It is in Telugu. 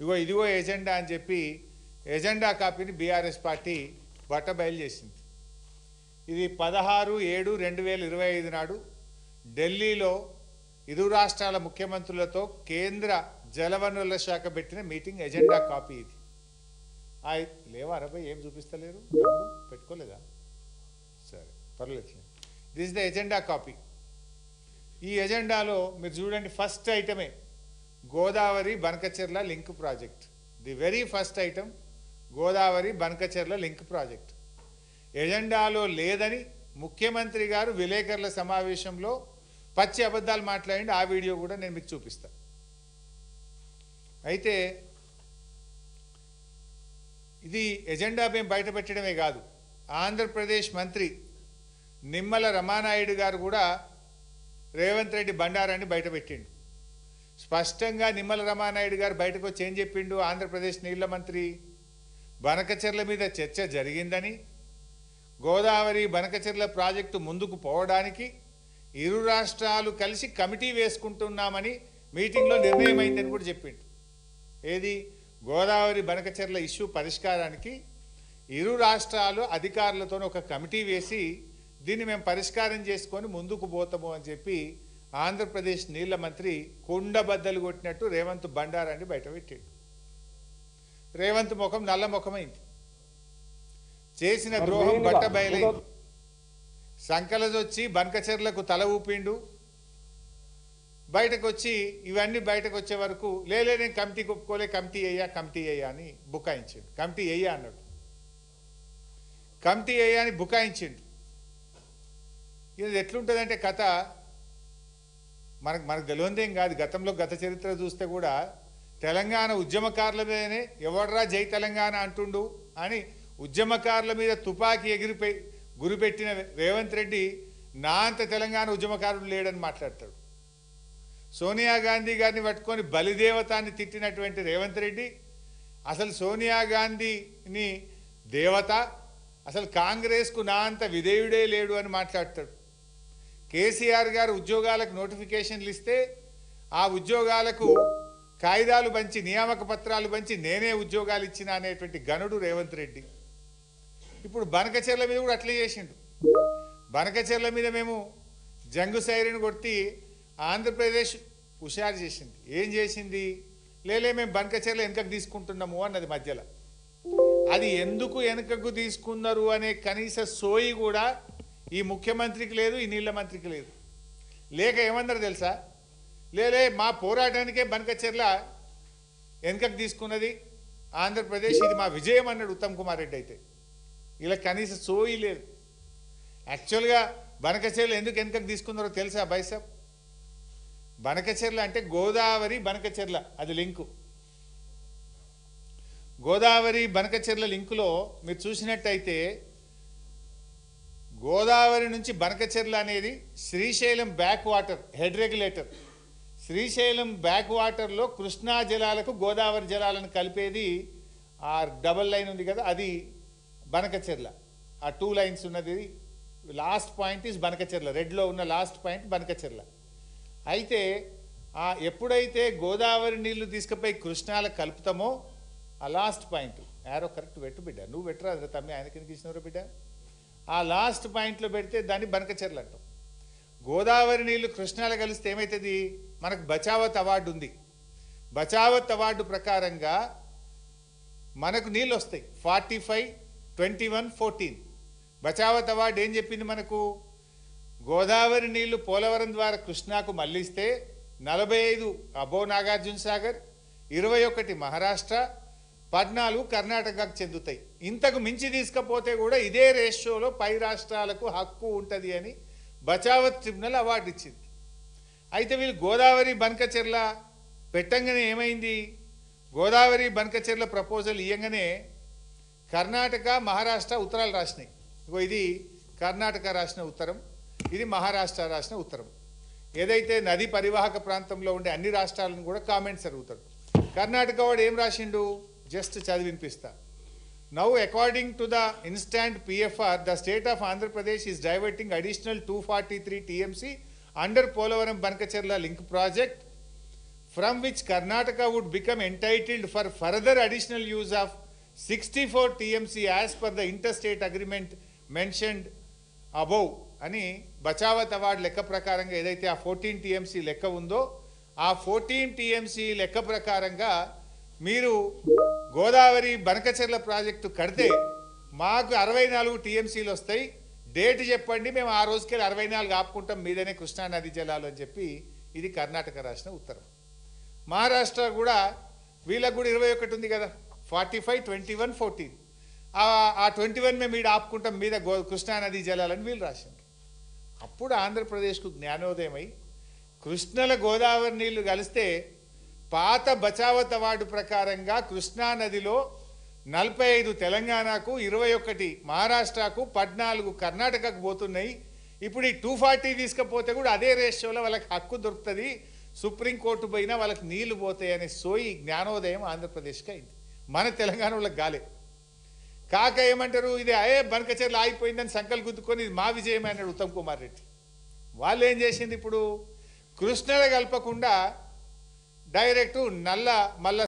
ఇగో ఇదిగో ఎజెండా అని చెప్పి ఎజెండా కాపీని బీఆర్ఎస్ పార్టీ బట్టబయలు చేసింది. ఇది 16/7/2025 నాడు ఢిల్లీలో ఇరు రాష్ట్రాల ముఖ్యమంత్రులతో కేంద్ర జలవనరుల శాఖ పెట్టిన మీటింగ్ ఎజెండా కాపీ ఇది. లేవా అరబై ఏం చూపిస్తలేరు, పెట్టుకోలేదా? సరే పర్లేదు. This the agenda copy. ఈ ఎజెండాలో మీరు చూడండి, ఫస్ట్ ఐటమే Godavari Banakacherla link project. The very first item Godavari Banakacherla link project ఎజెండాలో లేదని ముఖ్యమంత్రి గారు విలేకరుల సమావేశంలో పచ్చి అబద్ధాలు మాట్లాడి ఆ వీడియో కూడా నేను మీకు చూపిస్తా. అయితే ఇది ఎజెండా మేము బయట పెట్టడమే కాదు, ఆంధ్రప్రదేశ్ మంత్రి నిమ్మల రమానాయుడు గారు కూడా రేవంత్ రెడ్డి బండారాన్ని బయట పెట్టిండు. స్పష్టంగా నిమ్మల రమానాయుడు గారు బయటకు వచ్చి ఏం చెప్పిండు? ఆంధ్రప్రదేశ్ నీళ్ల మంత్రి బనకచెర్ల మీద చర్చ జరిగిందని, గోదావరి బనకచెర్ల ప్రాజెక్టు ముందుకు పోవడానికి ఇరు రాష్ట్రాలు కలిసి కమిటీ వేసుకుంటున్నామని మీటింగ్లో నిర్ణయం అయిందని కూడా చెప్పిండు. ఏది? గోదావరి బనకచెర్ల ఇష్యూ పరిష్కారానికి ఇరు రాష్ట్రాలు అధికారులతో ఒక కమిటీ వేసి దీన్ని మేము పరిష్కారం చేసుకొని ముందుకు పోతాము అని చెప్పి ఆంధ్రప్రదేశ్ నీళ్ల మంత్రి కుండబద్దలు కొట్టినట్టు రేవంత్ బండారాన్ని బయటపెట్టాడు. రేవంత్ ముఖం నల్ల ముఖమైంది, చేసిన ద్రోహం బట్ట బయలైంది. సంకలజొచ్చి బనకచెర్లకు తల ఊపిండు. బయటకు వచ్చి ఇవన్నీ బయటకు వచ్చే వరకు లేలే నేను కమిటీకి ఒప్పుకోలే, కమిటీ అయ్యా అని బుకాయించాడు. కమిటీ అయ్యా అన్నాడు, కమిటీ అయ్యా అని బుకాయించిండు. ఇది ఎట్లుంటుందంటే కథ మనకు తెలియదేం కాదు. గతంలో గత చరిత్ర చూస్తే కూడా తెలంగాణ ఉద్యమకారుల మీదనే ఎవడ్రా జై తెలంగాణ అంటుండు అని ఉద్యమకారుల మీద తుపాకీ గురిపెట్టిన రేవంత్ రెడ్డి నా అంత తెలంగాణ ఉద్యమకారుడు లేడని మాట్లాడతాడు. సోనియా గాంధీ గారిని పట్టుకొని బలిదేవతాన్ని తిట్టినటువంటి రేవంత్ రెడ్డి అసలు సోనియా గాంధీని దేవత, అసలు కాంగ్రెస్కు నా అంత విధేయుడే లేడు అని మాట్లాడతాడు. కేసీఆర్ గారు ఉద్యోగాలకు నోటిఫికేషన్లు ఇస్తే ఆ ఉద్యోగాలకు కాయిదాలు పంచి నియామక పత్రాలు పంచి నేనే ఉద్యోగాలు ఇచ్చిన అనేటువంటి గనుడు రేవంత్ రెడ్డి. ఇప్పుడు బనకచెర్ల మీద కూడా అట్లే చేసిండు. బనకచెర్ల మీద మేము జంగు సైరన్ కొట్టి ఆంధ్రప్రదేశ్ హుషారు చేసింది. ఏం చేసింది? లేలే మేము బనకచెర్ల వెనుకకు తీసుకుంటున్నాము అన్నది మధ్యలో. అది ఎందుకు వెనుకకు తీసుకున్నారు అనే కనీస సోయి కూడా ఈ ముఖ్యమంత్రికి లేదు, ఈ నీళ్ల మంత్రికి లేదు. లేక ఏమన్నారు తెలుసా? లేలే మా పోరాటానికే బనకచెర్ల వెనుకకు తీసుకున్నది ఆంధ్రప్రదేశ్, ఇది మా విజయం అన్నాడు ఉత్తమ్ కుమార్ రెడ్డి. అయితే ఇలా కనీస సోయి లేదు. యాక్చువల్గా బనకచెర్ల ఎందుకు వెనుకకు తీసుకున్నారో తెలుసా బైసాబ్? బనకచెర్ల అంటే గోదావరి బనకచెర్ల, అది లింకు. గోదావరి బనకచెర్ల లింకులో మీరు చూసినట్టయితే గోదావరి నుంచి బనకచెర్ల అనేది Srisailam back water head regulator. Srisailam back వాటర్లో కృష్ణా జలాలకు గోదావరి జలాలను కలిపేది ఆ డబల్ లైన్ ఉంది కదా, అది బనకచెర్ల. ఆ 2 లైన్స్ ఉన్నది, లాస్ట్ పాయింట్ ఈజ్ బనకచెర్ల. రెడ్లో ఉన్న లాస్ట్ పాయింట్ బనకచెర్ల. అయితే ఎప్పుడైతే గోదావరి నీళ్లు తీసుకుపోయి కృష్ణాలకు కలుపుతామో ఆ లాస్ట్ పాయింట్, యారో కరెక్ట్ పెట్టు బిడ్డ, నువ్వు పెట్టరా తమ్మి, ఆయనకి ఇచ్చినవరా బిడ్డ, ఆ లాస్ట్ పాయింట్లో పెడితే దాన్ని బనకచెర్ల అంటాం. గోదావరి నీళ్లు కృష్ణాలు కలిస్తే ఏమవుతుంది? మనకు బచావత్ అవార్డు ఉంది. బచావత్ అవార్డు ప్రకారంగా మనకు నీళ్ళు వస్తాయి 45, 21, 14. బచావత్ అవార్డు ఏం చెప్పింది మనకు? గోదావరి నీళ్లు పోలవరం ద్వారా కృష్ణాకు మళ్లిస్తే 45 అబో నాగార్జున సాగర్, 21 మహారాష్ట్ర, 14 కర్ణాటకకు చెందుతాయి. ఇంతకు మించి తీసుకపోతే కూడా ఇదే రేషియోలో పై రాష్ట్రాలకు హక్కు ఉంటుంది అని బచావత్ ట్రిబ్యునల్ అవార్డు ఇచ్చింది. అయితే వీళ్ళు గోదావరి బనకచెర్ల పెట్టంగానే ఏమైంది? గోదావరి బనకచెర్ల ప్రపోజల్ ఇయ్యంగానే కర్ణాటక మహారాష్ట్ర ఉత్తరాలు రాసినాయి. ఇది కర్ణాటక రాసిన ఉత్తరం, ఇది మహారాష్ట్ర రాసిన ఉత్తరం. ఏదైతే నది పరివాహక ప్రాంతంలో ఉండే అన్ని రాష్ట్రాలను కూడా కామెంట్స్ అడుగుతాడు. కర్ణాటక వాడు ఏం రాసిండు? Just చదివినిపిస్తా. Now according to the instant PFR, the state of Andhra Pradesh is diverting additional 243 TMC under Polavaram Banakacherla link project from which Karnataka would become entitled for further additional use of 64 TMC as per the interstate agreement mentioned above అని బచావత్ అవార్డు లెక్క ప్రకారంగా ఏదైతే ఆ 14 టీఎంసీ లెక్క ఉందో ఆ 14 టీఎంసీ లెక్క ప్రకారంగా మీరు గోదావరి బనకచెర్ల ప్రాజెక్టు కడితే మాకు 64 టీఎంసీలు వస్తాయి, డేట్ చెప్పండి, మేము ఆ రోజుకెళ్ళి 64 ఆపుకుంటాం మీదనే కృష్ణానది జలాలు అని చెప్పి ఇది కర్ణాటక రాసిన ఉత్తరం. మహారాష్ట్ర కూడా వీళ్ళకు కూడా 21 ఉంది కదా, 45, 21, 14. ఆ 21 మేము ఈడ ఆపుకుంటాం మీద కృష్ణానది జలాలని వీళ్ళు రాశారు. అప్పుడు ఆంధ్రప్రదేశ్కు జ్ఞానోదయమై కృష్ణల గోదావరి నీళ్లు కలిస్తే పాత బచావత్ అవార్డు ప్రకారంగా కృష్ణానదిలో 45 తెలంగాణకు, 21 మహారాష్ట్రకు, 14 కర్ణాటకకు పోతున్నాయి. ఇప్పుడు ఈ 240 తీసుకపోతే కూడా అదే రేషియోలో వాళ్ళకి హక్కు దొరుకుతుంది, సుప్రీంకోర్టు పోయినా వాళ్ళకి నీళ్లు పోతాయి అనే సోయి జ్ఞానోదయం ఆంధ్రప్రదేశ్కి అయింది. మన తెలంగాణ వాళ్ళకి గాలే. కాక ఏమంటారు, ఇది బనకచెర్ల ఆగిపోయిందని సంకల్ గుద్దుకొని ఇది మా విజయం అన్నాడు ఉత్తమ్ కుమార్ రెడ్డి. వాళ్ళు ఏం చేసింది, ఇప్పుడు కృష్ణలో కలపకుండా డైరెక్టు మల్ల